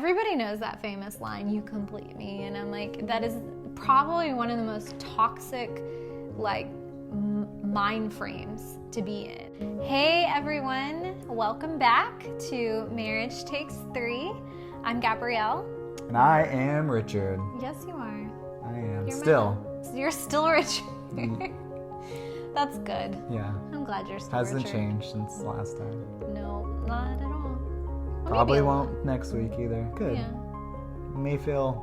Everybody knows that famous line, "You complete me," and I'm like, that is probably one of the most toxic, like, mind frames to be in. Hey everyone, welcome back to Marriage Takes 3. I'm Gabrielle. And I am Richard. Yes, you are. I am. You're still Richard. That's good. Yeah. I'm glad you're still Hasn't Richard. changed since last time. No, not at all. Well, Probably won't next week either. Good. Yeah. May feel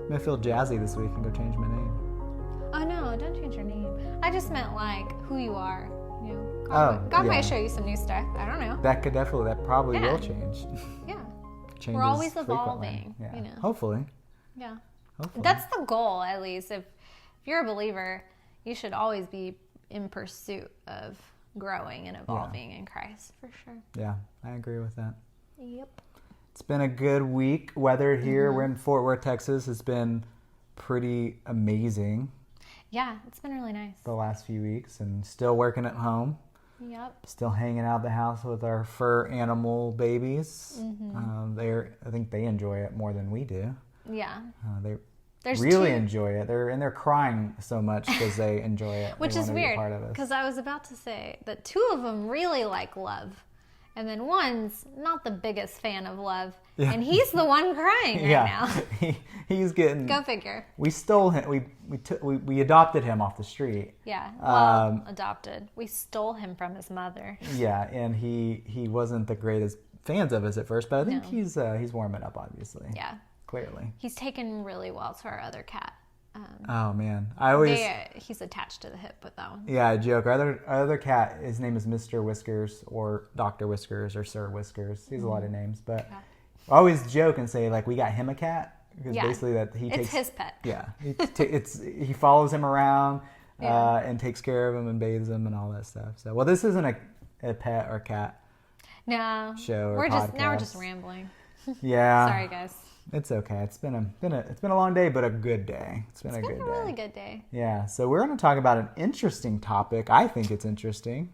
jazzy this week and go change my name. Oh no, don't change your name. I just meant like who you are. You know, God might show you some new stuff. I don't know. That probably will change. Yeah. Changes We're always frequently. evolving. Yeah. You know. Hopefully. Yeah. Hopefully. That's the goal, at least. If you're a believer, you should always be in pursuit of growing and evolving in Christ, for sure. Yeah, I agree with that. Yep. It's been a good week. Weather here, we're in Fort Worth, Texas. It's been pretty amazing. Yeah, it's been really nice. The last few weeks, and still working at home. Yep. Still hanging out the house with our fur animal babies. I think they enjoy it more than we do. Yeah. They There's really two. enjoy it. They're crying so much because they enjoy it. Which They is wanna be a weird, part of us. because I was about to say that two of them really like love. And then one's not the biggest fan of love. Yeah. And he's the one crying right now. He's getting. Go figure. We stole him. We adopted him off the street. Yeah. Well, adopted. We stole him from his mother. Yeah, and he wasn't the greatest fans of us at first, but I think No. he's warming up, obviously. Yeah. Clearly. He's taken really well to our other cat. Oh man, I always. He's attached to the hip with that one. Yeah, I joke. Our other cat, his name is Mr. Whiskers or Dr. Whiskers or Sir Whiskers. He has a lot of names, but I always joke and say like we got him a cat because basically that he takes. It's his pet. Yeah, he follows him around and takes care of him and bathes him and all that stuff. So well, this isn't a pet or cat. No, show or we're podcast. just rambling. Yeah. Sorry, guys. It's okay. It's been a long day, but a good day. It's been a good day. Really good day. Yeah. So we're going to talk about an interesting topic. I think it's interesting.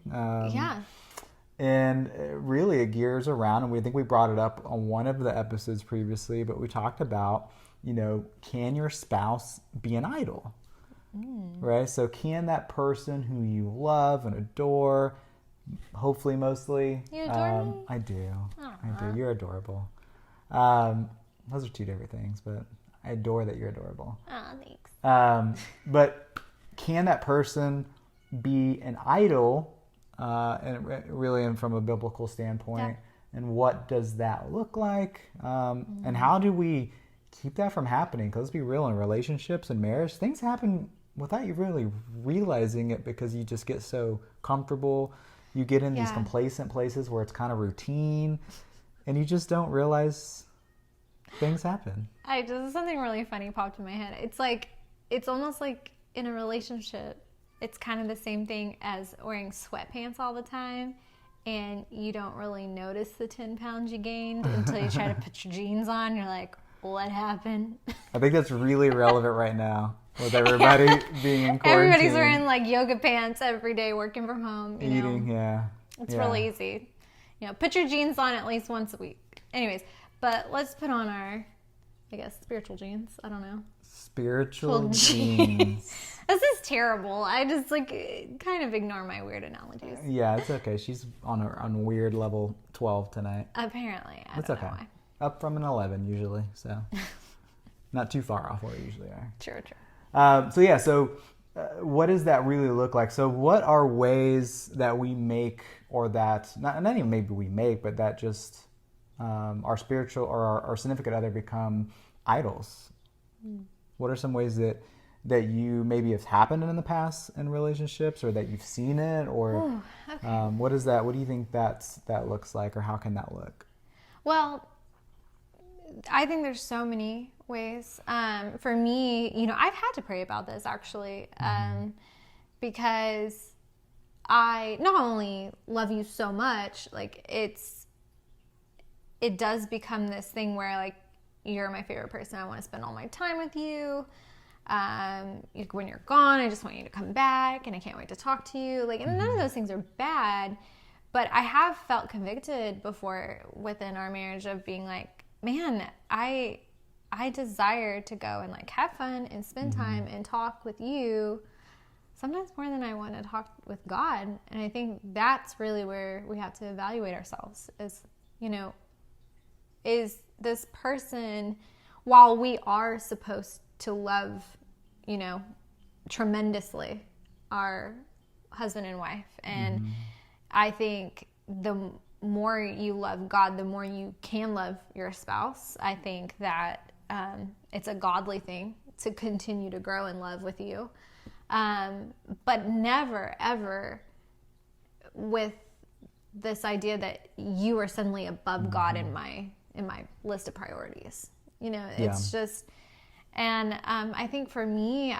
And really it gears around, and we think we brought it up on one of the episodes previously, but we talked about, can your spouse be an idol? Right? So can that person who you love and adore, hopefully mostly. You adore me? I do. Aww. I do. You're adorable. Those are two different things, but I adore that you're adorable. Oh, thanks. But can that person be an idol, and really and from a biblical standpoint? Yeah. And what does that look like? And how do we keep that from happening? Because let's be real, in relationships and marriage, things happen without you really realizing it because you just get so comfortable. You get in these complacent places where it's kind of routine, and you just don't realize things happen. Something really funny popped in my head. It's almost like in a relationship, it's kind of the same thing as wearing sweatpants all the time, and you don't really notice the 10 pounds you gained until you try to put your jeans on. You're like, what happened? I think that's really relevant right now with everybody being in quarantine. Everybody's wearing like yoga pants every day, working from home. Eating, It's really easy. Put your jeans on at least once a week. Anyways, but let's put on our, I guess, spiritual jeans. I don't know. Spiritual jeans. This is terrible. I just kind of ignore my weird analogies. Yeah, it's okay. She's on weird level 12 tonight. Apparently. I don't know okay. Why. Up from an 11 usually, so not too far off where we usually are. True. So what does that really look like? So what are ways that we make, or that, not even maybe we make, but that just our spiritual or our significant other become idols? What are some ways that you maybe have happened in the past in relationships, or that you've seen it, or what do you think that looks like, or how can that look? Well, I think there's so many ways. For me, I've had to pray about this actually, because I not only love you so much, like it does become this thing where like you're my favorite person. I want to spend all my time with you. When you're gone, I just want you to come back, and I can't wait to talk to you. And none of those things are bad, but I have felt convicted before within our marriage of being like, man, I desire to go and like have fun and spend time and talk with you sometimes more than I want to talk with God. And I think that's really where we have to evaluate ourselves is, you know, is this person, while we are supposed to love, you know, tremendously our husband and wife. And I think the more you love God, the more you can love your spouse. I think that it's a godly thing to continue to grow in love with you. But never, ever with this idea that you are suddenly above God in my list of priorities. You know, it's just, and I think for me,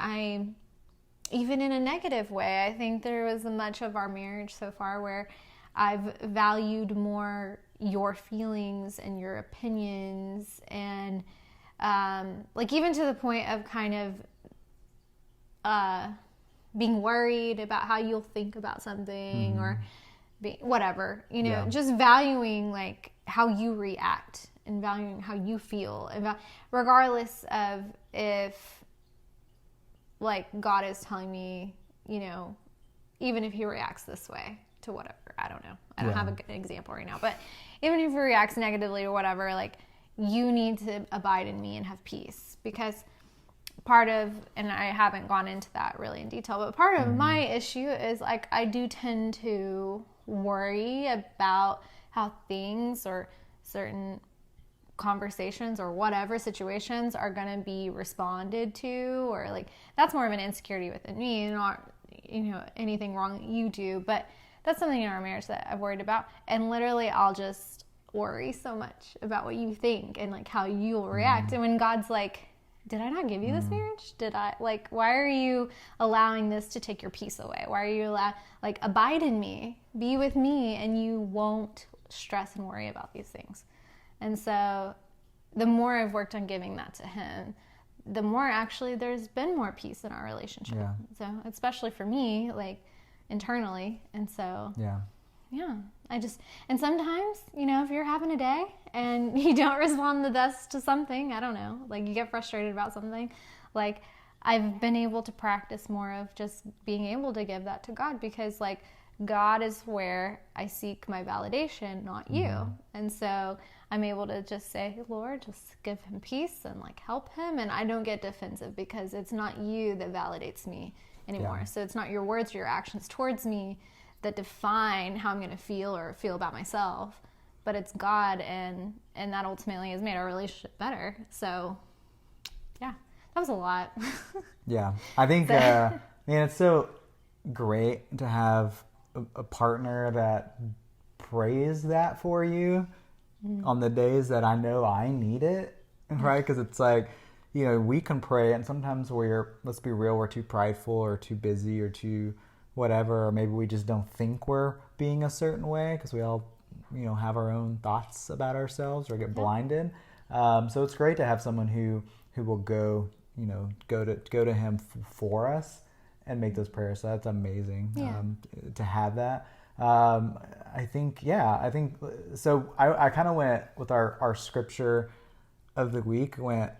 even in a negative way, I think there was much of our marriage so far where I've valued more your feelings and your opinions, and like even to the point of kind of being worried about how you'll think about something or whatever, you know, just valuing like how you react and valuing how you feel, and regardless of if like God is telling me, you know, even if he reacts this way to whatever, I don't know. I don't have a good example right now, but even if he reacts negatively or whatever, like you need to abide in me and have peace, because part of, and I haven't gone into that really in detail, but part of my issue is like I do tend to worry about how things or certain conversations or whatever situations are going to be responded to, or like that's more of an insecurity within me, not, you know, anything wrong you do, but that's something in our marriage that I've worried about. And literally I'll just worry so much about what you think and like how you'll react. And when God's like, did I not give you this marriage? Did I, like, why are you allowing this to take your peace away? Why are you like, abide in me, be with me, and you won't stress and worry about these things. And so the more I've worked on giving that to him, the more actually there's been more peace in our relationship. Yeah. So especially for me, like internally. And so, yeah, and sometimes, you know, if you're having a day and you don't respond the best to something, I don't know, like you get frustrated about something, like I've been able to practice more of just being able to give that to God, because like God is where I seek my validation, not you. And so I'm able to just say, Lord, just give him peace and like help him. And I don't get defensive because it's not you that validates me anymore. Yeah. So it's not your words or your actions towards me that define how I'm going to feel or feel about myself, but it's God, and that ultimately has made our relationship better. So yeah, that was a lot. Yeah. I think, man, it's so great to have a partner that prays that for you on the days that I know I need it, right? Because it's like, you know, we can pray, and sometimes let's be real, we're too prideful or too busy or too whatever, or maybe we just don't think we're being a certain way because we all, you know, have our own thoughts about ourselves or get blinded. So it's great to have someone who will go to him for us and make those prayers. So that's amazing to have that. I think so. I kind of went with our scripture of the week, went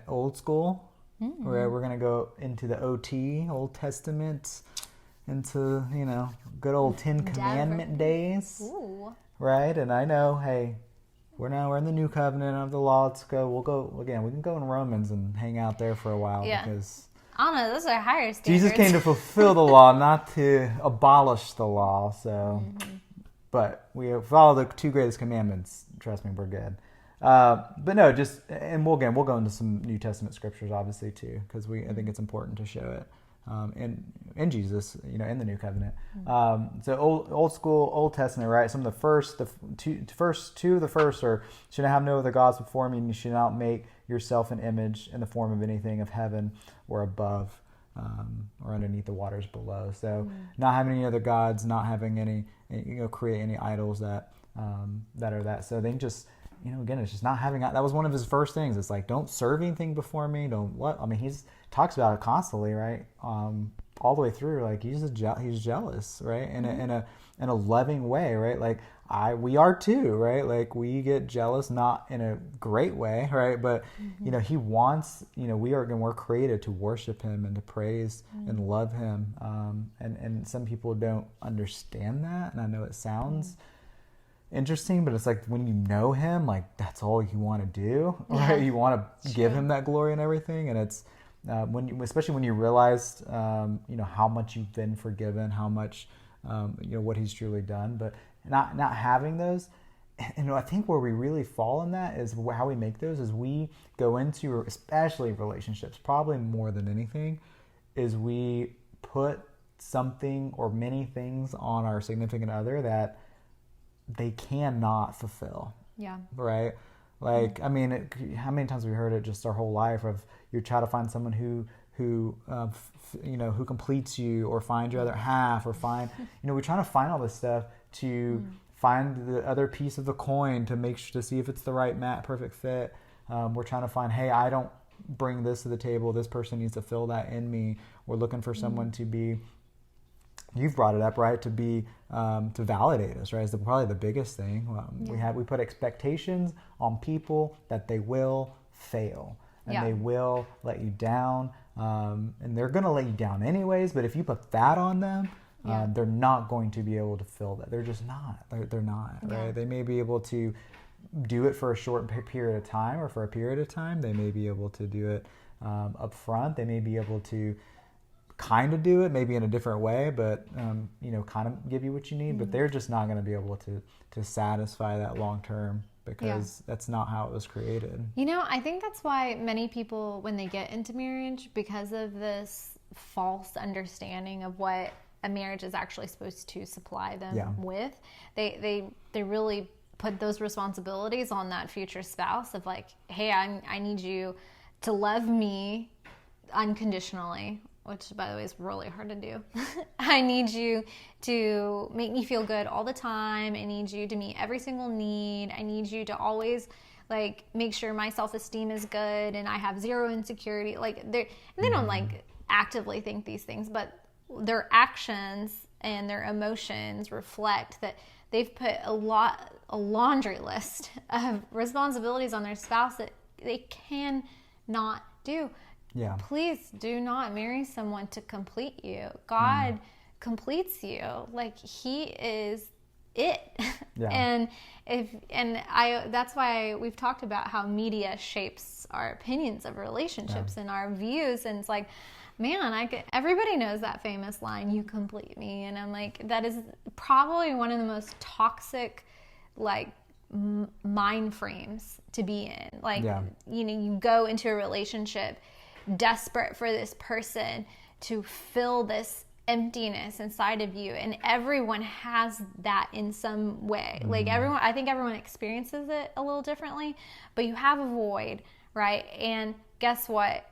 old school, where we're going to go into the OT, Old Testament, into, you know, good old 10 Commandment days. Ooh. Right? And I know, hey, we're in the new covenant of the law. Let's go. We'll go again. We can go in Romans and hang out there for a while because I don't know, those are higher standards. Jesus came to fulfill the law, not to abolish the law. So, but we follow the 2 greatest commandments. Trust me, we're good. But no, just, and we'll go into some New Testament scriptures, obviously, too, because I think it's important to show it. In Jesus, you know, in the new covenant. So old school, Old Testament, right? Some of the first two are, should have no other gods before me, and you should not make yourself an image in the form of anything of heaven or above, or underneath the waters below. So not having any other gods, not having any, you know, create any idols that are that. So they just, you know, again, it's just not having, that was one of his first things. It's like, don't serve anything before me. He's talks about it constantly, right? All the way through, like he's jealous, right? In in a loving way, right? Like we are too, right? Like we get jealous, not in a great way, right? But he wants, we're created to worship him and to praise and love him. And some people don't understand that. And I know it sounds interesting, but it's like when you know him, like that's all you want to do, right? You want to give him that glory and everything. And it's especially when you realize, how much you've been forgiven, how much, what he's truly done, but not having those. And I think where we really fall in that is how we make those is we go into, especially relationships, probably more than anything, is we put something or many things on our significant other that they cannot fulfill. Yeah. Right? Like, I mean, how many times have we heard it just our whole life of you try to find someone who completes you, or find your other half, or find, we're trying to find all this stuff to find the other piece of the coin to see if it's the right perfect fit. We're trying to find, hey, I don't bring this to the table. This person needs to fill that in me. We're looking for someone to be, you've brought it up, right? To be, to validate us, right? Is probably the biggest thing. We put expectations on people that they will fail. And they will let you down. And they're going to let you down anyways. But if you put that on them, they're not going to be able to fill that. They're just not. They're not, right? They may be able to do it for a short period of time, or for a period of time. They may be able to do it up front. They may be able to kind of do it maybe in a different way, but kind of give you what you need. But they're just not going to be able to satisfy that long term, because that's not how it was created. I think that's why many people, when they get into marriage, because of this false understanding of what a marriage is actually supposed to supply them with, they really put those responsibilities on that future spouse of like, hey, I need you to love me unconditionally, which, by the way, is really hard to do. I need you to make me feel good all the time. I need you to meet every single need. I need you to always, like, make sure my self-esteem is good and I have zero insecurity. Like, they don't, like, actively think these things, but their actions and their emotions reflect that they've put a laundry list of responsibilities on their spouse that they cannot do. Yeah. Please do not marry someone to complete you. God completes you. Like, he is it. Yeah. That's why we've talked about how media shapes our opinions of relationships and our views. And it's like, man, everybody knows that famous line, "You complete me." And I'm like, that is probably one of the most toxic, like, mind frames to be in. Like, you go into a relationship desperate for this person to fill this emptiness inside of you, and everyone has that in some way. Like, I think everyone experiences it a little differently, but you have a void, right? And guess what?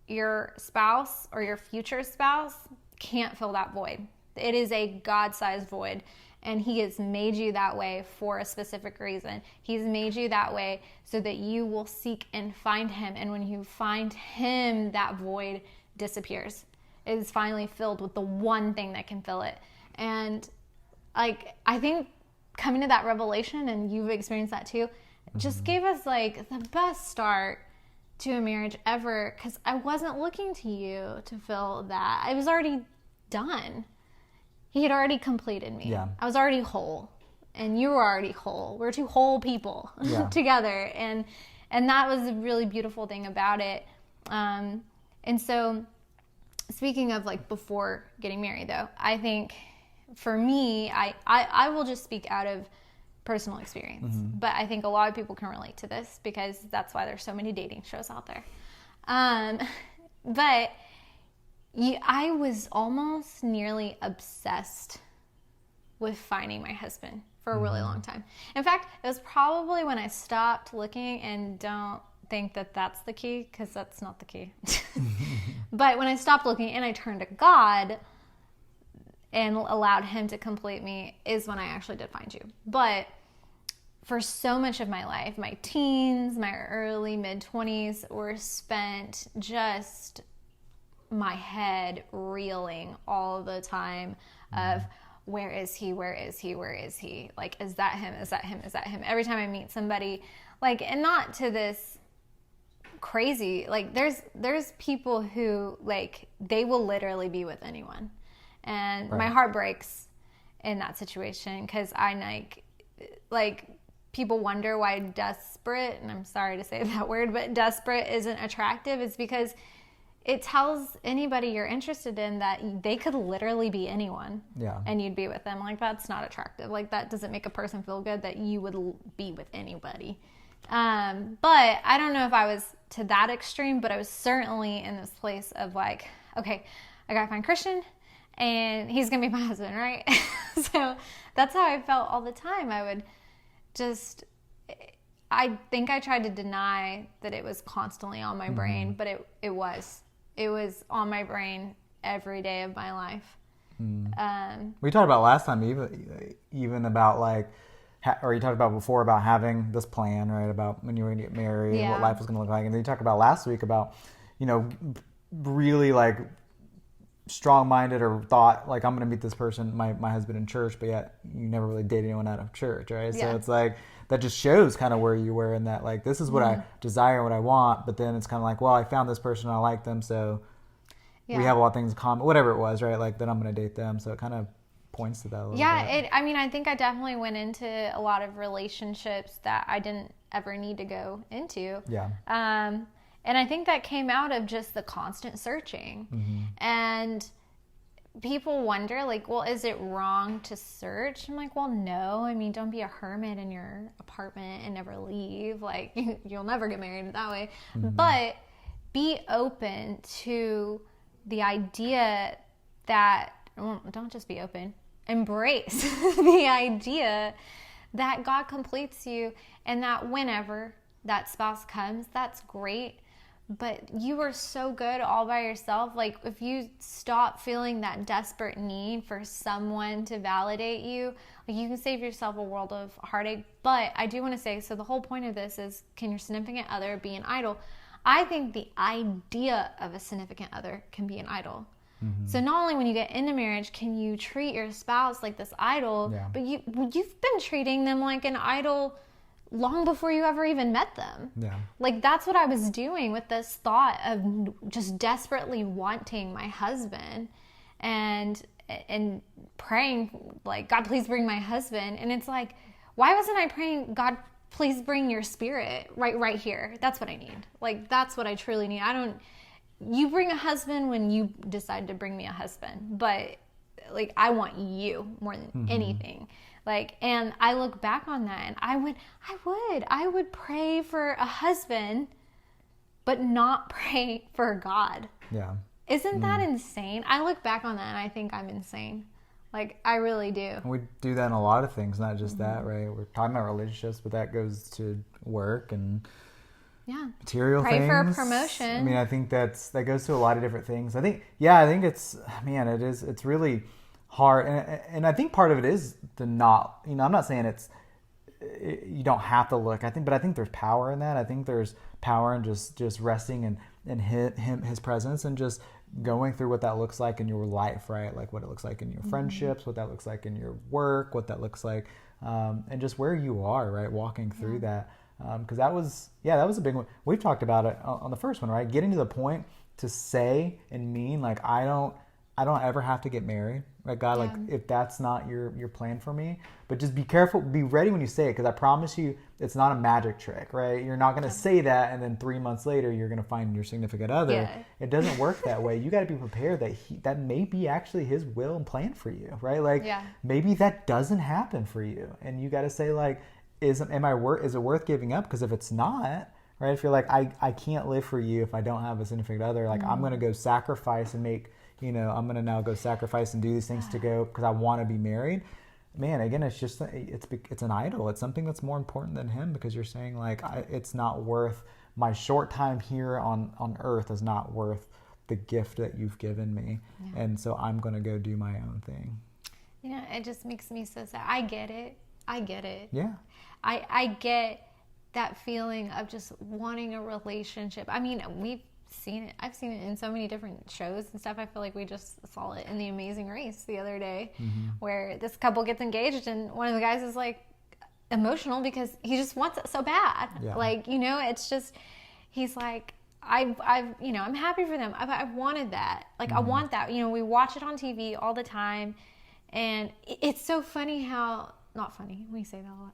Your spouse or your future spouse can't fill that void. It is a God-sized void, and he has made you that way for a specific reason. He's made you that way so that you will seek and find him. And when you find him, that void disappears. It is finally filled with the one thing that can fill it. And like, I think coming to that revelation, and you've experienced that too, just gave us like the best start to a marriage ever, because I wasn't looking to you to fill that. I was already done. He had already completed me. Yeah. I was already whole, and you were already whole. We're two whole people together, and that was a really beautiful thing about it. And so, speaking of like before getting married, though, I think for me, I will just speak out of personal experience, but I think a lot of people can relate to this, because that's why there's so many dating shows out there. But I was almost nearly obsessed with finding my husband for a really long time. In fact, it was probably when I stopped looking, and don't think that that's the key, because that's not the key. But when I stopped looking and I turned to God and allowed him to complete me, is when I actually did find you. But for so much of my life, my teens, my early mid-20s were spent just my head reeling all the time of where is he? Where is he? Where is he? Like, is that him? Is that him? Is that him? Every time I meet somebody, like, and not to this crazy, like, there's people who, like, they will literally be with anyone. And my heart breaks in that situation because I like people wonder why desperate, and I'm sorry to say that word, but desperate isn't attractive. It's because it tells anybody you're interested in that they could literally be anyone. Yeah. And you'd be with them. Like, that's not attractive. Like, that doesn't make a person feel good that you would be with anybody. But I don't know if I was to that extreme, but I was certainly in this place of like, okay, I gotta find Christian and he's gonna be my husband, right? So that's how I felt all the time. I would just, I think I tried to deny that it was constantly on my brain, but it was on my brain every day of my life. We talked about last time, even about like, or you talked about before about having this plan, right? About when you were going to get married and what life was going to look like. And then you talked about last week about, really like strong-minded or thought like, I'm going to meet this person, my husband, in church, but yet you never really dated anyone out of church, right? Yeah. So it's like, that just shows kind of where you were in that, like, this is what I desire, what I want, but then it's kind of like, well, I found this person, I like them, so we have a lot of things in common, whatever it was, right? Like, then I'm going to date them. So it kind of points to that a little bit. I think I definitely went into a lot of relationships that I didn't ever need to go into. Yeah. And I think that came out of just the constant searching. And people wonder, like, well, is it wrong to search? I'm like, well, no. I mean, don't be a hermit in your apartment and never leave. Like, you'll never get married that way. But be open to the idea that, well, don't just be open. Embrace the idea that God completes you and that whenever that spouse comes, that's great. But you are so good all by yourself. Like, if you stop feeling that desperate need for someone to validate you, like, you can save yourself a world of heartache. But I do want to say, so the whole point of this is, can your significant other be an idol? I think the idea of a significant other can be an idol. So not only when you get into marriage can you treat your spouse like this idol, but you've been treating them like an idol long before you ever even met them. Yeah. Like, that's what I was doing with this thought of just desperately wanting my husband and praying, like, God, please bring my husband. And it's like, why wasn't I praying, God, please bring your spirit right here? That's what I need. Like, that's what I truly need. You bring a husband when you decide to bring me a husband, but, like, I want you more than anything. Like, and I look back on that and I would pray for a husband, but not pray for God. Yeah. Isn't that insane? I look back on that and I think I'm insane. Like, I really do. And we do that in a lot of things, not just that, right? We're talking about relationships, but that goes to work and material Pray things. For a promotion. I mean, I think that goes to a lot of different things. I think it's really hard. And I think part of it is the not, I'm not saying you don't have to look, but I think there's power in that. I think there's power in just resting in his presence and just going through what that looks like in your life, right? Like what it looks like in your friendships, what that looks like in your work, what that looks like, and just where you are, right? Walking through that. Because that was a big one. We've talked about it on the first one, right? Getting to the point to say and mean, like, I don't ever have to get married, right? God, like, if that's not your plan for me, but just be careful, be ready when you say it, because I promise you, it's not a magic trick, right? You're not going to say that and then 3 months later you're going to find your significant other. Yeah. It doesn't work that way. You got to be prepared that may be actually His will and plan for you, right? Like, maybe that doesn't happen for you, and you got to say, like, is it worth giving up? Because if it's not, right? If you're like, I can't live for you if I don't have a significant other, like, I'm going to go sacrifice and make, I'm going to now go sacrifice and do these things to go because I want to be married. Man, again, it's just, it's an idol. It's something that's more important than Him, because you're saying, like, it's not worth, my short time here on earth is not worth the gift that you've given me. Yeah. And so I'm going to go do my own thing. It just makes me so sad. I get it. Yeah. I get that feeling of just wanting a relationship. I mean, we've seen it. I've seen it in so many different shows and stuff. I feel like we just saw it in The Amazing Race the other day, where this couple gets engaged and one of the guys is like emotional because he just wants it so bad. Yeah. Like, you know, it's just, he's like, I've you know, I'm happy for them. I've wanted that. Like, I want that. You know, we watch it on TV all the time, and it's so funny how, not funny, we say that a lot.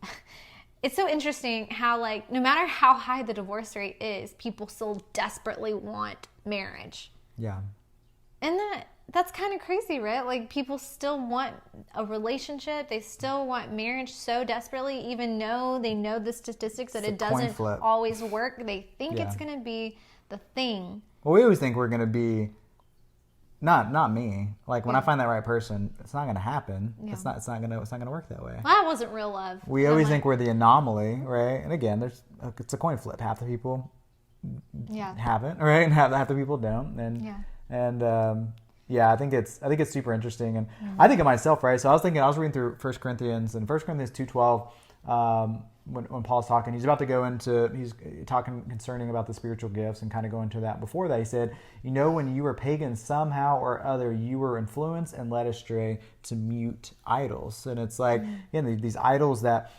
It's so interesting how, like, no matter how high the divorce rate is, people still desperately want marriage. Yeah. And that's kind of crazy, right? Like, people still want a relationship. They still want marriage so desperately, even though they know the statistics that it doesn't always work. They think it's going to be the thing. Well, we always think we're going to be, not me. Like, when I find that right person, it's not going to happen. Yeah. It's not going to work that way. Well, that wasn't real love. We always think we're the anomaly, right? And again, it's a coin flip. Half the people haven't, right? And half the people don't. And I think it's super interesting. And I think of myself, right? So I was reading through 1 Corinthians, and 1 Corinthians 2:12, when Paul's talking, he's talking concerning about the spiritual gifts and kind of going into that. Before that, he said, you know, when you were pagans, somehow or other, you were influenced and led astray to mute idols. And it's like, these idols that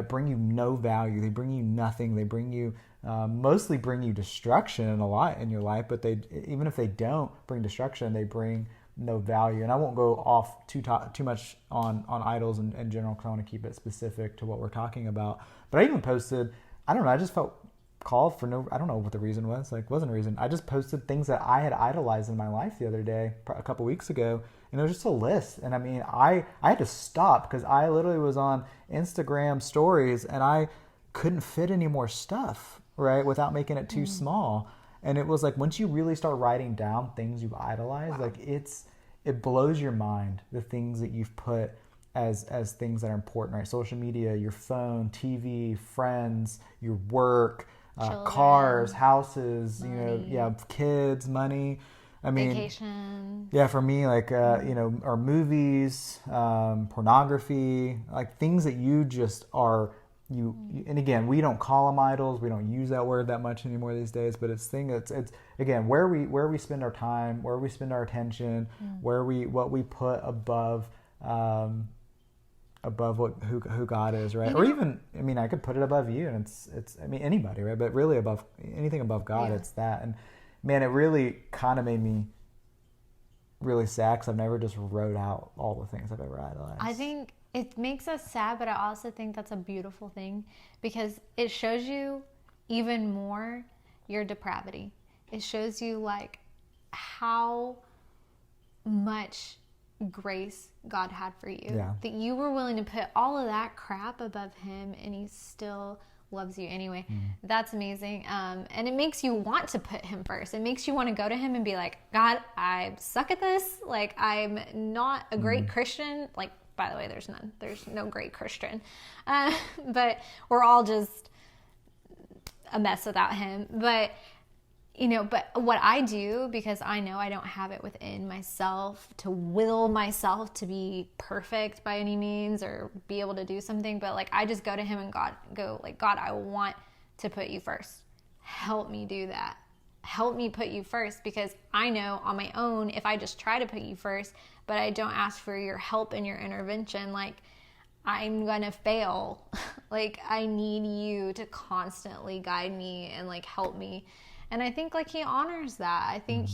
bring you no value. They bring you nothing. They bring you, mostly bring you destruction in your life, but even if they don't bring destruction, they bring no value. And I won't go off too much on idols in general, because I want to keep it specific to what we're talking about. But I even posted, I don't know, I just felt called I don't know what the reason was. Like, wasn't a reason. I just posted things that I had idolized in my life the other day, a couple weeks ago, and it was just a list. And I mean, I had to stop because I literally was on Instagram stories and I couldn't fit any more stuff, right, without making it too small. And it was like, once you really start writing down things you've idolized, like it blows your mind, the things that you've put as things that are important, right? Social media, your phone, TV, friends, your work, cars, houses, money. Kids, money. I mean, vacation. Yeah, for me, like, or movies, pornography, like things that you just are, and again, we don't call them idols. We don't use that word that much anymore these days. But it's again where we spend our time, where we spend our attention, what we put above who God is, right? Or even, I mean, I could put it above you, and it's I mean, anybody, right? But really above anything above God, it's that. And man, it really kind of made me really sad because I've never just wrote out all the things I've ever idolized. I think it makes us sad, but I also think that's a beautiful thing because it shows you even more your depravity. It shows you like how much grace God had for you. Yeah. That you were willing to put all of that crap above him and he still loves you anyway. That's amazing. And it makes you want to put him first. It makes you want to go to him and be like, God, I suck at this. Like, I'm not a great Christian. Like, by the way, there's no great Christian. But we're all just a mess without him. But, but what I do, because I know I don't have it within myself to will myself to be perfect by any means or be able to do something. But like, I just go to him and God, I want to put you first. Help me do that. Help me put you first, because I know on my own, if I just try to put you first, but I don't ask for your help and your intervention, like, I'm going to fail. Like, I need you to constantly guide me and like help me. And I think like he honors that. I think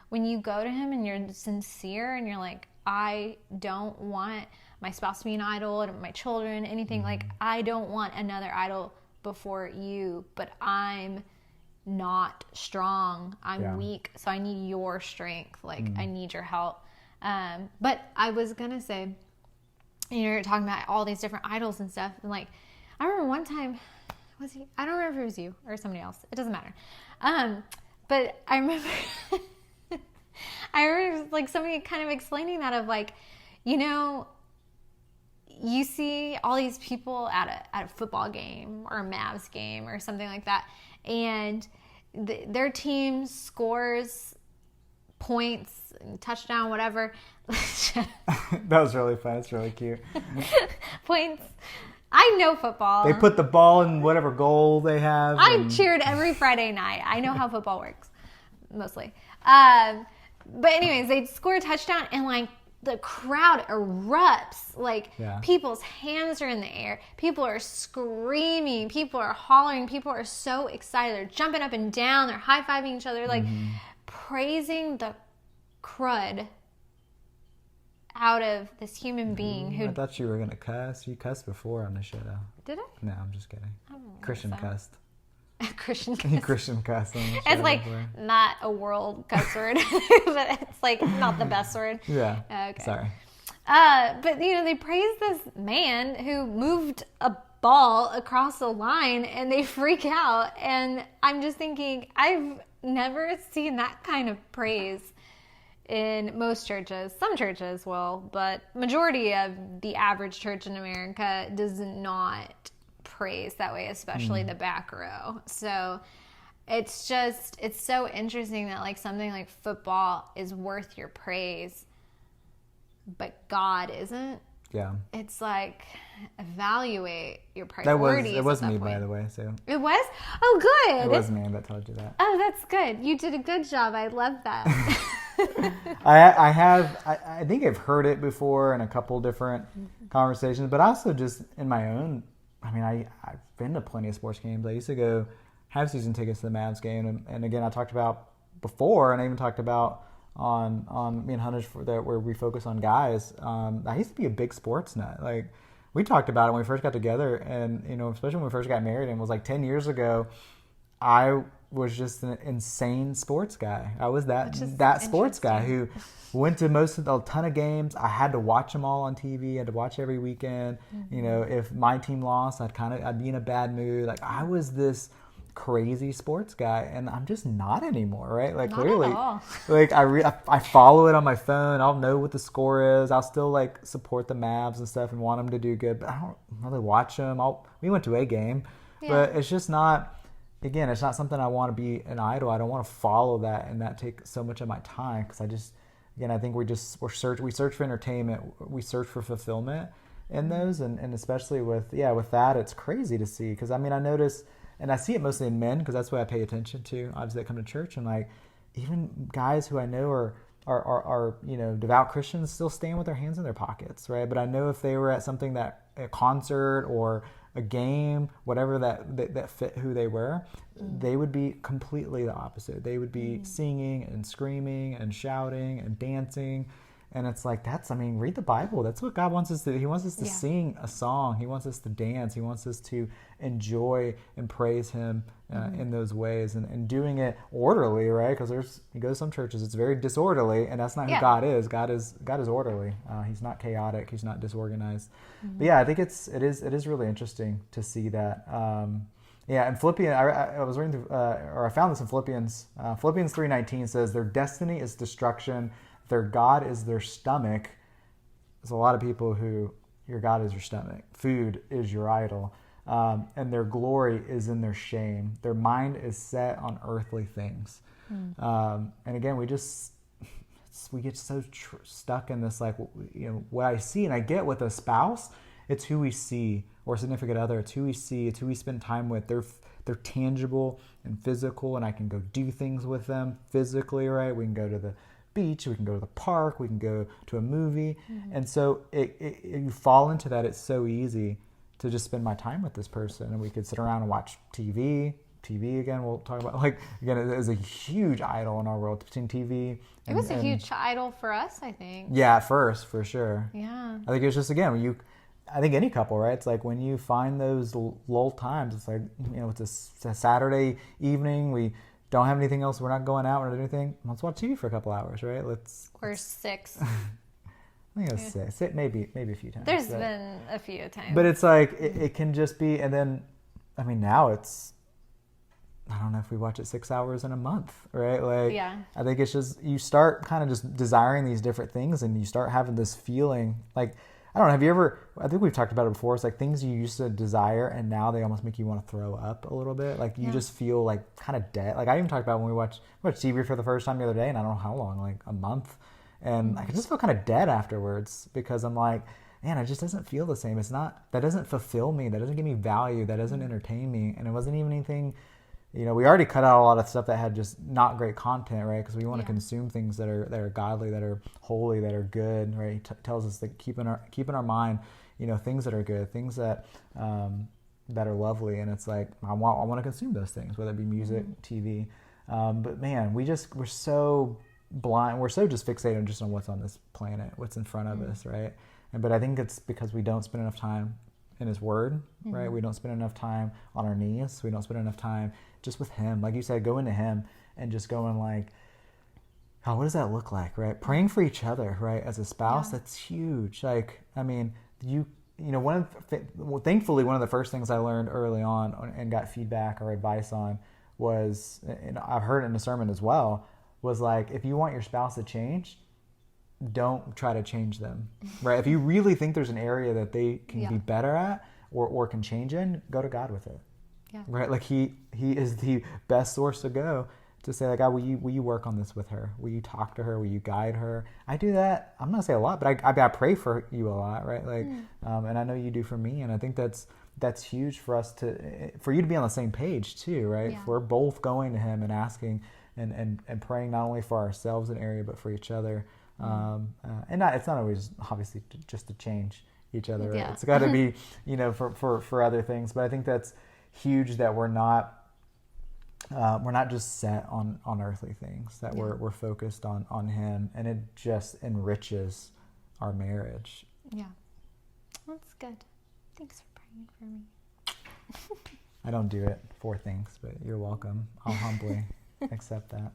when you go to him and you're sincere and you're like, I don't want my spouse to be an idol or my children, anything, like, I don't want another idol before you, but I'm not strong. I'm weak. So I need your strength. Like, I need your help. But I was going to say, you're talking about all these different idols and stuff. And like, I remember one time, I don't remember if it was you or somebody else. It doesn't matter. But I remember, like somebody kind of explaining that of like, you see all these people at a football game or a Mavs game or something like that. And their team scores points, touchdown, whatever. That was really fun. It's really cute. Points. I know football. They put the ball in whatever goal they have. I cheered every Friday night. I know how football works. mostly. But anyways, they score a touchdown and like the crowd erupts. Like people's hands are in the air. People are screaming. People are hollering. People are so excited. They're jumping up and down. They're high-fiving each other, like praising the crud out of this human being who... I thought you were going to cuss. You cussed before on the show. Did I? No, I'm just kidding. Christian cussed. Christian cuss. Christian cuss. It's like not a world cuss word, but it's like not the best word. Yeah. Okay. Sorry. But they praise this man who moved a ball across the line, and they freak out. And I'm just thinking, I've never seen that kind of praise in most churches. Some churches will, but majority of the average church in America does not praise that way, especially the back row. So it's so interesting that like something like football is worth your praise, but God isn't. Yeah. It's like, evaluate your priorities. It was me, by the way. So it was? Oh, good. It was me that told you that. Oh, that's good. You did a good job. I love that. I think I've heard it before in a couple different conversations, but also just in my own. I mean, I've been to plenty of sports games. I used to go have season tickets to the Mavs game, and again, I talked about before, and I even talked about on me and Hunter's where we focus on guys. I used to be a big sports nut. Like we talked about it when we first got together, and especially when we first got married, and it was like 10 years ago. I was just an insane sports guy. I was that sports guy who went to a ton of games. I had to watch them all on TV. I had to watch every weekend. If my team lost, I'd be in a bad mood. Like I was this crazy sports guy, and I'm just not anymore, right? Like not clearly, at all. like I follow it on my phone. I'll know what the score is. I'll still like support the Mavs and stuff and want them to do good, but I don't really watch them. We went to a game, but it's just not. Again, it's not something I want to be an idol. I don't want to follow that and that take so much of my time, because I think we search for entertainment, we search for fulfillment in those, and especially with that, it's crazy to see, because I mean I notice, and I see it mostly in men, because that's what I pay attention to. Obviously, I come to church, and like even guys who I know are devout Christians still stand with their hands in their pockets, right? But I know if they were at something a concert or a game, whatever that fit who they were, they would be completely the opposite. They would be singing and screaming and shouting and dancing. And it's like, read the Bible. That's what God wants us to do. He wants us to sing a song. He wants us to dance. He wants us to enjoy and praise Him in those ways, and doing it orderly, right? Because you go to some churches, it's very disorderly, and that's not who God is. God is orderly. He's not chaotic. He's not disorganized. But yeah, I think it is really interesting to see that. In Philippians, I was reading through, or I found this in Philippians. Philippians 3:19 says, "Their destiny is destruction. Their God is their stomach." There's a lot of people who your God is your stomach. Food is your idol. And their glory is in their shame. Their mind is set on earthly things. And again, we get so stuck in this, like, what I see, and I get with a spouse, it's who we see, or a significant other. It's who we see. It's who we spend time with. They're tangible and physical, and I can go do things with them physically, right? We can go to the beach, we can go to the park, we can go to a movie. And so you fall into that. It's so easy to just spend my time with this person, and we could sit around and watch TV again. We'll talk about, like, again, it is a huge idol in our world, between TV. It was a huge idol for us, I think. Yeah, at first, for sure. Yeah. I think it's just, again, I think any couple, right? It's like when you find those lull times, it's like, it's a Saturday evening, we don't have anything else, we're not going out, we're not doing anything, let's watch TV for a couple hours, right? Or 6. I think it was 6, maybe a few times. There's been a few times. But it's like, it can just be, and then, I mean, now it's, I don't know if we watch it 6 hours in a month, right? Like, I think it's just, you start kind of just desiring these different things, and you start having this feeling, like, I don't know, have you ever, I think we've talked about it before, it's like things you used to desire, and now they almost make you want to throw up a little bit. Like, you just feel like kind of dead. Like, I even talked about when we watched TV for the first time the other day, and I don't know how long, like a month. And I could just feel kind of dead afterwards, because I'm like, man, it just doesn't feel the same. That doesn't fulfill me. That doesn't give me value. That doesn't entertain me. And it wasn't even anything we already cut out a lot of stuff that had just not great content, right? Because we want to Yeah. consume things that are godly, that are holy, that are good, right? He tells us that keep in our mind, things that are good, things that are lovely, and it's like I want to consume those things, whether it be music, TV. But man, we're so blind, we're so just fixated just on what's on this planet, what's in front of us, right? But I think it's because we don't spend enough time in His Word, right? We don't spend enough time on our knees. We don't spend enough time just with Him. Like you said, go into Him and just going like, oh, what does that look like, right? Praying for each other, right? As a spouse, that's huge. Like, I mean, thankfully, one of the first things I learned early on and got feedback or advice on was, and I've heard it in a sermon as well, was like, if you want your spouse to change, don't try to change them, right? If you really think there's an area that they can be better at or can change in, go to God with it, right? Like He is the best source to go to say, like, God, will you work on this with her? Will you talk to her? Will you guide her? I do that. I'm not gonna say a lot, but I pray for you a lot, right? Like, and I know you do for me, and I think that's huge for us for you to be on the same page too, right? Yeah. If we're both going to Him and asking and praying not only for ourselves in an area but for each other. It's not always obviously just to change each other, right? It's got to be, for other things. But I think that's huge that we're not just set on earthly things, that we're focused on Him, and it just enriches our marriage. Yeah, that's good. Thanks for praying for me. I don't do it for things, but you're welcome. I'll humbly accept that.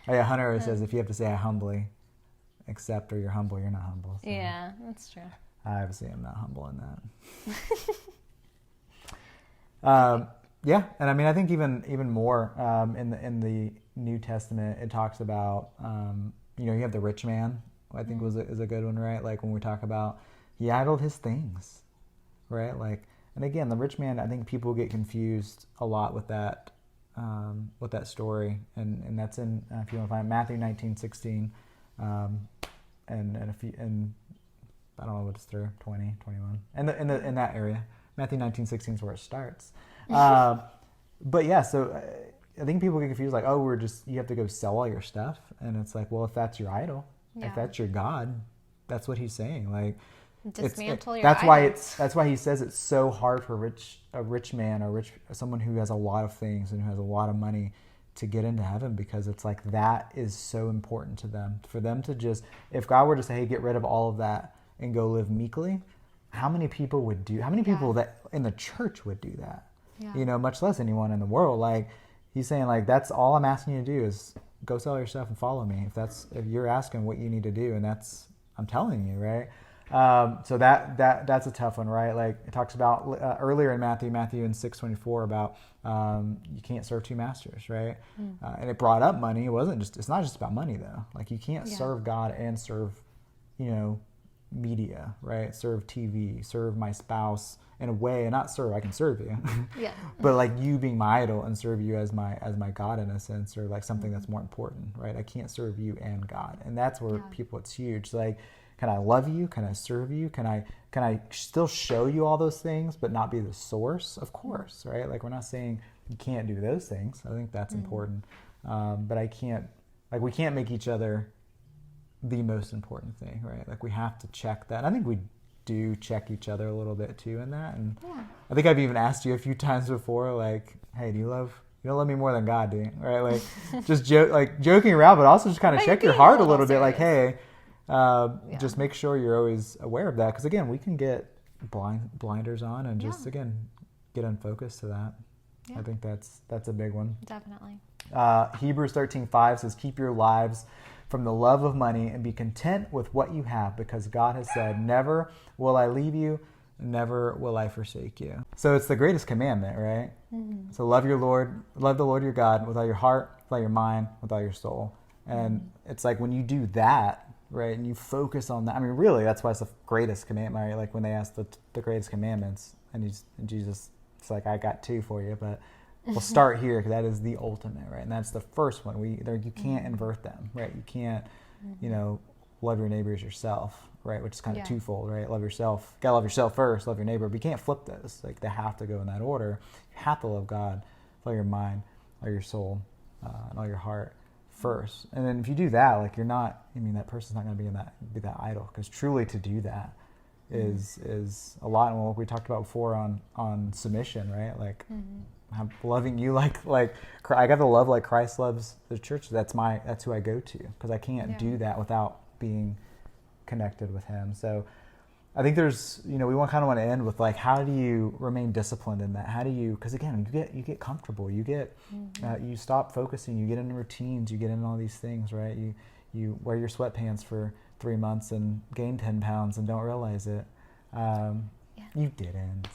Oh, yeah, Hunter always says if you have to say I humbly accept or you're humble, you're not humble. So Yeah, that's true. I obviously am not humble in that. Yeah, and I mean, I think even more in the New Testament, it talks about you have the rich man. I think is a good one, right? Like when we talk about he idled his things, right? Like, and again, the rich man. I think people get confused a lot with that story, and that's in if you want to find Matthew 19:16. And I don't know what it's through 20, 21, and in that area, Matthew 19:16 is where it starts. But yeah, so I think people get confused, like, oh, you have to go sell all your stuff, and it's like, well, if that's your idol, if that's your God, that's what He's saying. Like, dismantle your that's idols. That's why He says it's so hard for a rich man or someone who has a lot of things and who has a lot of money to get into heaven, because it's like that is so important to them. For them to just, if God were to say, hey, get rid of all of that and go live meekly, how many people that in the church would do that? Yeah. Much less anyone in the world. Like, He's saying, like, that's all I'm asking you to do is go sell your stuff and follow me. If you're asking what you need to do, and I'm telling you, right? So that's a tough one, right? Like it talks about earlier in Matthew in 6:24 about you can't serve two masters, right? And it brought up money. It's not just about money though. Like you can't serve God and serve, media, right? Serve TV, serve my spouse in a way, and not serve. I can serve you, but like you being my idol and serve you as my God in a sense, or like something that's more important, right? I can't serve you and God, and that's where it's huge. Like, can I love you? Can I serve you? Can I still show you all those things, but not be the source? Of course, right? Like we're not saying you can't do those things. I think that's important, but we can't make each other the most important thing, right? Like we have to check that. And I think we do check each other a little bit too in that. And I think I've even asked you a few times before, like, hey, you don't love me more than God, do you? Right? Like just joking around, but also just kind of check your heart a little bit. Like, hey, just make sure you're always aware of that. Because again, we can get blinders on and just again get unfocused to that. I think that's a big one. Definitely. Hebrews 13:5 says, keep your lives from the love of money and be content with what you have, because God has said, never will I leave you, never will I forsake you. So it's the greatest commandment, right? Mm-hmm. So love the Lord your God with all your heart, with all your mind, with all your soul. And it's like when you do that, right, and you focus on that, I mean, really, that's why it's the greatest commandment, right? Like when they ask the greatest commandments, and Jesus, it's like, I got two for you, but we'll start here because that is the ultimate, right? And that's the first one. You can't invert them, right? You can't, love your neighbor as yourself, right? Which is kind of twofold, right? Love yourself. Gotta love yourself first. Love your neighbor. But you can't flip those. Like they have to go in that order. You have to love God all your mind, all your soul, and all your heart first. And then if you do that, like, you're not, I mean, that person's not going to be that idol, because truly to do that is a lot. And what we talked about before on submission, right? Like, I'm loving you like I got to love like Christ loves the church. That's who I go to, because I can't do that without being connected with him. So I think there's, we want to end with, like, how do you remain disciplined in that? How do you, because again, you get comfortable, you get you stop focusing, you get into routines, you get into all these things, right? You wear your sweatpants for 3 months and gain 10 pounds and don't realize it. You didn't.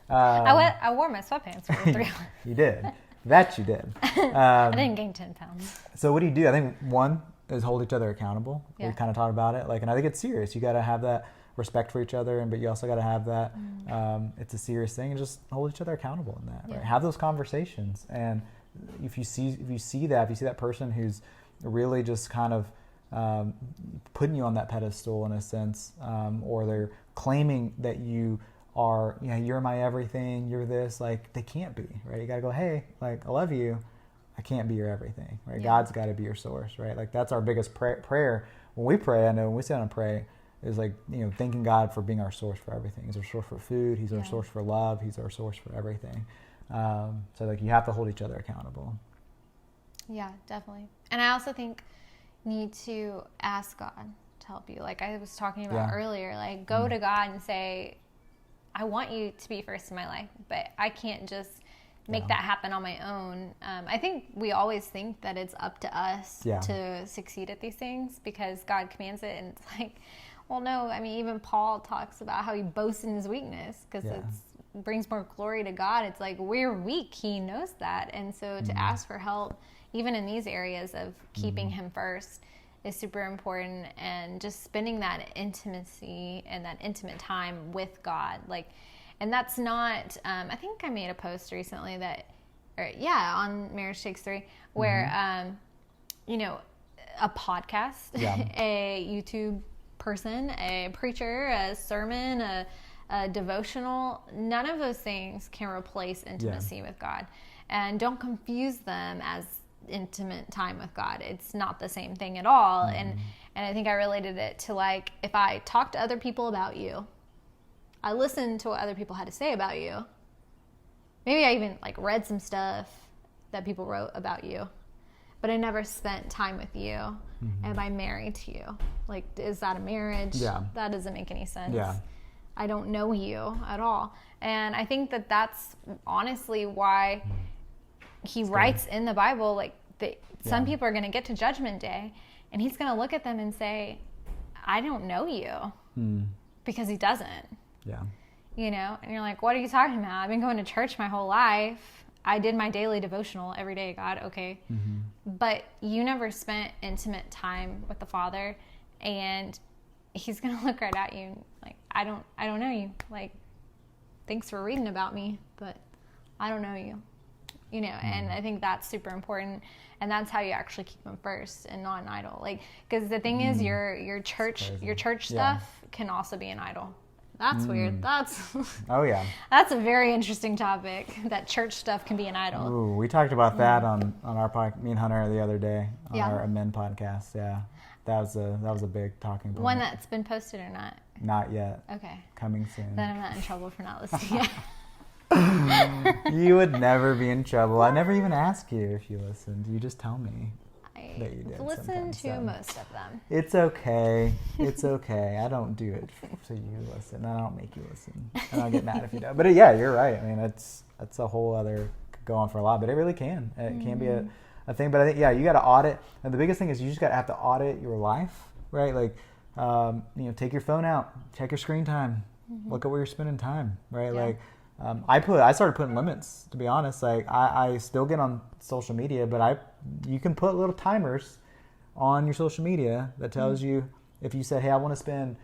I wore my sweatpants for 3 months. You did. That you did. I didn't gain 10 pounds. So what do? I think one is hold each other accountable. Yeah. We kind of talked about it. Like, and I think it's serious. You got to have that respect for each other, but you also got to have that. It's a serious thing, and just hold each other accountable in that. Right? Have those conversations, and if you see that person who's really just kind of putting you on that pedestal in a sense, or they're claiming that you are, you're my everything, you're this, like, they can't be, right? You got to go, hey, like, I love you, I can't be your everything, right? Yeah. God's got to be your source, right? Like, that's our biggest prayer. When we pray, I know when we sit down and pray, is like, thanking God for being our source for everything. He's our source for food. He's our source for love. He's our source for everything. So, like, you have to hold each other accountable. Yeah, definitely. And I also think you need to ask God to help you. Like I was talking about earlier, like, go to God and say, I want you to be first in my life, but I can't just make that happen on my own. I think we always think that it's up to us to succeed at these things because God commands it, and it's like, well, no. I mean, even Paul talks about how he boasts in his weakness because it brings more glory to God. It's like, we're weak. He knows that. And so to ask for help, even in these areas of keeping him first, is super important. And just spending that intimacy and that intimate time with God. Like, and that's not, I think I made a post recently on Marriage Takes 3, where, a podcast, a YouTube person, a preacher, a sermon, a devotional, none of those things can replace intimacy with God. And don't confuse them as intimate time with God. It's not the same thing at all. And I think I related it to, like, if I talk to other people about you, I listened to what other people had to say about you. Maybe I even, like, read some stuff that people wrote about you, but I never spent time with you. Am I married to you? Like, is that a marriage? Yeah. That doesn't make any sense. Yeah. I don't know you at all. And I think that that's honestly why he writes in the Bible, like, some people are going to get to Judgment Day, and he's going to look at them and say, I don't know you, because he doesn't. Yeah. And you're like, what are you talking about? I've been going to church my whole life. I did my daily devotional every day, God, okay. But you never spent intimate time with the Father, and he's going to look right at you like, I don't know you. Like, thanks for reading about me, but I don't know you. And I think that's super important, and that's how you actually keep him first and not an idol. Like, because the thing is, your church stuff can also be an idol. That's weird. That's that's a very interesting topic. That church stuff can be an idol. Ooh, we talked about that on our podcast, me and Hunter, the other day on our Amen podcast. Yeah, that was a big talking point. One that's been posted or not? Not yet. Okay. Coming soon. Then I'm not in trouble for not listening yet. You would never be in trouble. I never even ask you if you listened. You just tell me that you did. Listen to most of them. It's okay. It's okay. I don't do it so you listen. I don't make you listen. And I'll get mad if you don't. But yeah, you're right. I mean, that's a whole other, could go on for a lot, but it really can. It can be a thing. But I think, you got to audit. And the biggest thing is you just got to have to audit your life, right? Like, take your phone out, check your screen time, look at where you're spending time, right? Yeah. Like, I started putting limits, to be honest. Like, I still get on social media, but you can put little timers on your social media that tells you, if you say, hey, I want to spend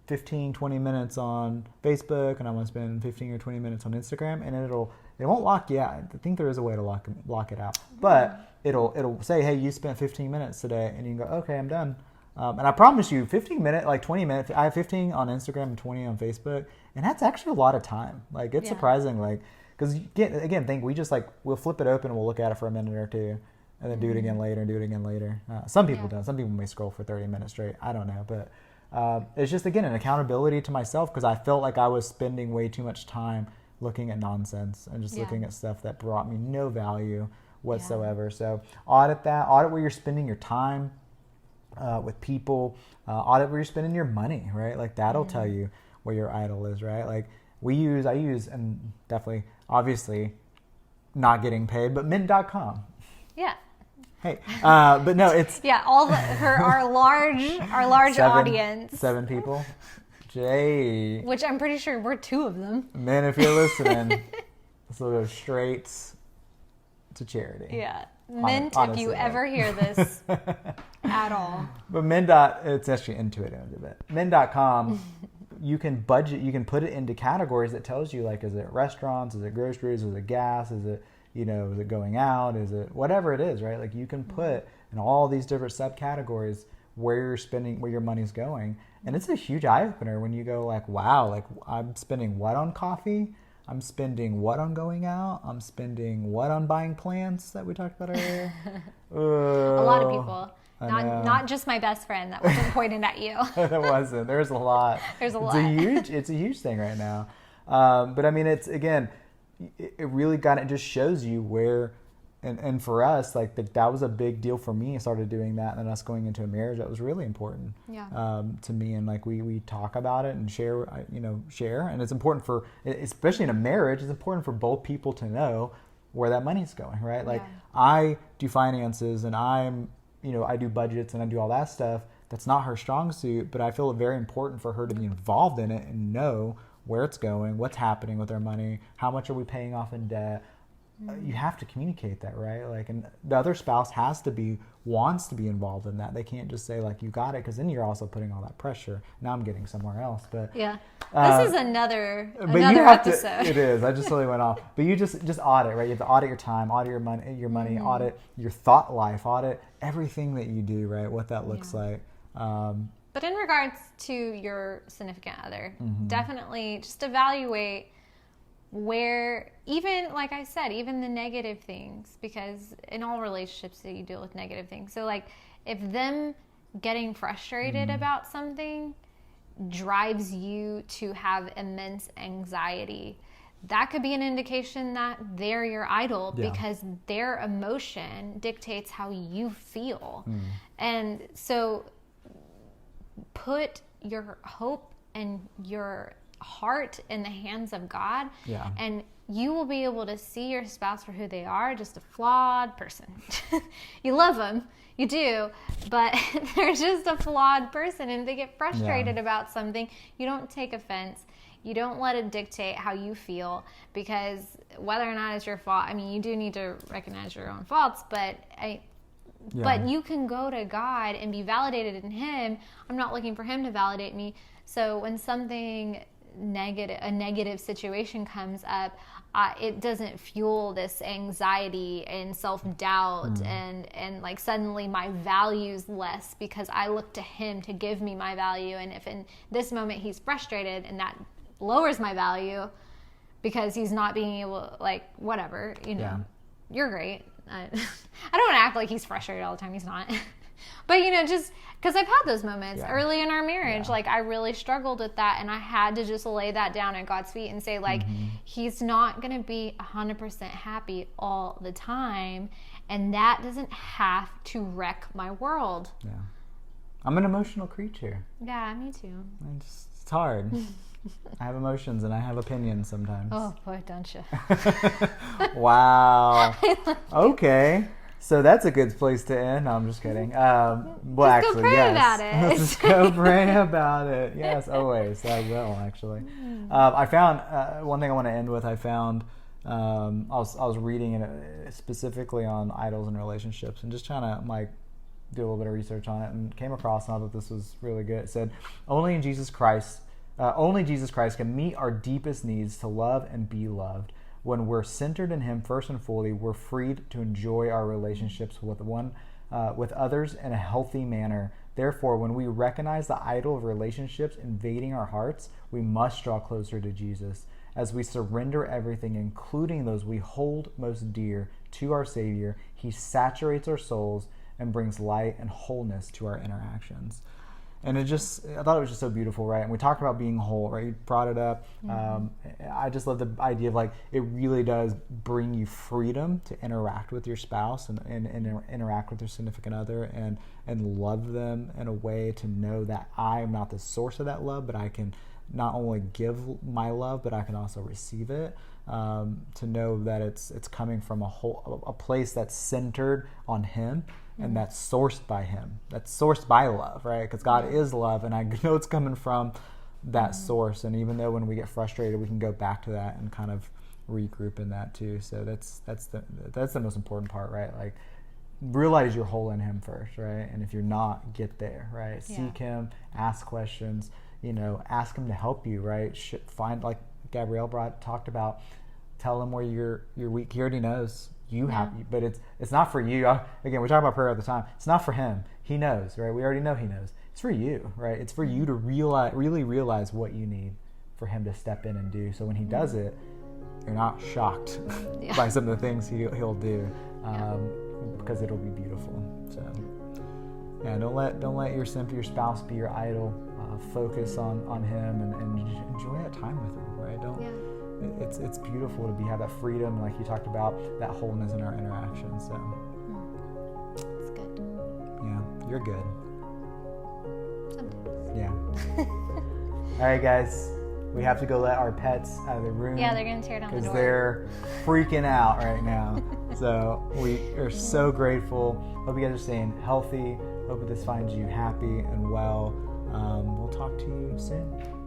15, 20 minutes on Facebook, and I want to spend 15 or 20 minutes on Instagram, and it won't lock you out. I think there is a way to lock it out, but it'll say, hey, you spent 15 minutes today, and you can go, okay, I'm done. And I promise you, 15 minutes, like 20 minutes, I have 15 on Instagram and 20 on Facebook, and that's actually a lot of time. Like, it's surprising, like, Because again, think we just like, we'll flip it open and we'll look at it for a minute or two and then do it again later and do it again later. Some people don't. Some people may scroll for 30 minutes straight. I don't know. But it's just, again, an accountability to myself, because I felt like I was spending way too much time looking at nonsense and just looking at stuff that brought me no value whatsoever. So audit that. Audit where you're spending your time with people. Audit where you're spending your money, right? Like that'll tell you where your idol is, right? Like I use, and definitely, obviously, not getting paid, but mint.com. Yeah. Hey, but no, it's our large audience, 7 people. Jay, which I'm pretty sure we're 2 of them. Man, if you're listening, this will go straight to charity. Yeah, Mint. Honestly, if you ever hear this at all, but it's actually intuitive a bit. Mint.com. You can budget. You can put it into categories that tells you, like, is it restaurants? Is it groceries? Is it gas? Is it is it going out? Is it whatever it is, right? Like you can put in all these different subcategories where you're spending, where your money's going. And it's a huge eye opener when you go like, wow, like I'm spending what on coffee? I'm spending what on going out? I'm spending what on buying plants that we talked about earlier? A lot of people. Not just my best friend that wasn't pointing at you. It wasn't. There's a lot. There's a lot. It's a huge thing right now. But I mean, it's, again, it really it just shows you where, and for us, like that was a big deal for me. I started doing that, and then us going into a marriage, that was really important to me. And like we talk about it and share, and it's important for, especially in a marriage, it's important for both people to know where that money's going, right? Like I do finances and I do budgets and I do all that stuff. That's not her strong suit, but I feel it very important for her to be involved in it and know where it's going, what's happening with our money, how much are we paying off in debt. You have to communicate that, right? Like, and the other spouse wants to be involved in that. They can't just say like, you got it, because then you're also putting all that pressure. Now I'm getting somewhere else, but this is another episode. It is. I just totally went off. But you just audit, right? You have to audit your time, audit your money, audit your thought life, audit everything that you do, right? What that looks like. But in regards to your significant other, definitely just evaluate where, even like I said, even the negative things, because in all relationships you deal with negative things. So like if them getting frustrated about something drives you to have immense anxiety, that could be an indication that they're your idol, because their emotion dictates how you feel. And so put your hope and your heart in the hands of God, and you will be able to see your spouse for who they are, just a flawed person. You love them, you do, but they're just a flawed person, and if they get frustrated about something, you don't take offense. You don't let it dictate how you feel, because whether or not it's your fault, I mean, you do need to recognize your own faults, but but you can go to God and be validated in Him. I'm not looking for Him to validate me. So when something a negative situation comes up, it doesn't fuel this anxiety and self-doubt and like suddenly my value's less because I look to Him to give me my value. And if in this moment He's frustrated and that lowers my value because He's not being able, like, whatever, you're great. I don't want to act like He's frustrated all the time. He's not. But, just because I've had those moments early in our marriage. Like, I really struggled with that, and I had to just lay that down at God's feet and say, like, He's not going to be 100% happy all the time, and that doesn't have to wreck my world. Yeah. I'm an emotional creature. Yeah, me too. It's hard. I have emotions and I have opinions sometimes. Oh, boy, don't you? Wow. Okay. So that's a good place to end. No, I'm just kidding. Well, Let's actually, go pray yes. about it. Let's go pray about it. Yes, always. I will, actually. I found one thing I want to end with. I found I was reading it specifically on idols and relationships, and just trying to do a little bit of research on it, and came across and I thought this was really good. It said, only Jesus Christ can meet our deepest needs to love and be loved. When we're centered in Him first and fully, we're freed to enjoy our relationships with others in a healthy manner. Therefore, when we recognize the idol of relationships invading our hearts, we must draw closer to Jesus. As we surrender everything, including those we hold most dear, to our Savior, He saturates our souls and brings light and wholeness to our interactions. And I thought it was just so beautiful, right? And we talked about being whole, right? You brought it up. I just love the idea of like, it really does bring you freedom to interact with your spouse and interact with your significant other and love them in a way to know that I am not the source of that love, but I can not only give my love, but I can also receive it. To know that it's coming from a place that's centered on Him. And that's sourced by Him. That's sourced by love, right? Because God is love, and I know it's coming from that source. And even though when we get frustrated, we can go back to that and kind of regroup in that too. So that's the most important part, right? Like, realize you're whole in Him first, right? And if you're not, get there, right? Yeah. Seek Him, ask questions, ask Him to help you, right? Find, like Gabrielle talked about, tell Him where you're weak. He already knows. But it's not for you. Again, we talk about prayer all the time. It's not for Him. He knows, right? We already know He knows. It's for you, right? It's for you to really realize what you need for Him to step in and do. So when He does it, you're not shocked by some of the things He'll do, because it'll be beautiful. So yeah, don't let your spouse be your idol. Focus on Him and enjoy that time with Him, right? It's beautiful to have that freedom, like you talked about, that wholeness in our interactions. So it's good. Yeah, you're good. Sometimes. Yeah. All right, guys, we have to go let our pets out of the room. Yeah, they're gonna tear down the door because they're freaking out right now. So we are so grateful. Hope you guys are staying healthy. Hope this finds you happy and well. We'll talk to you soon.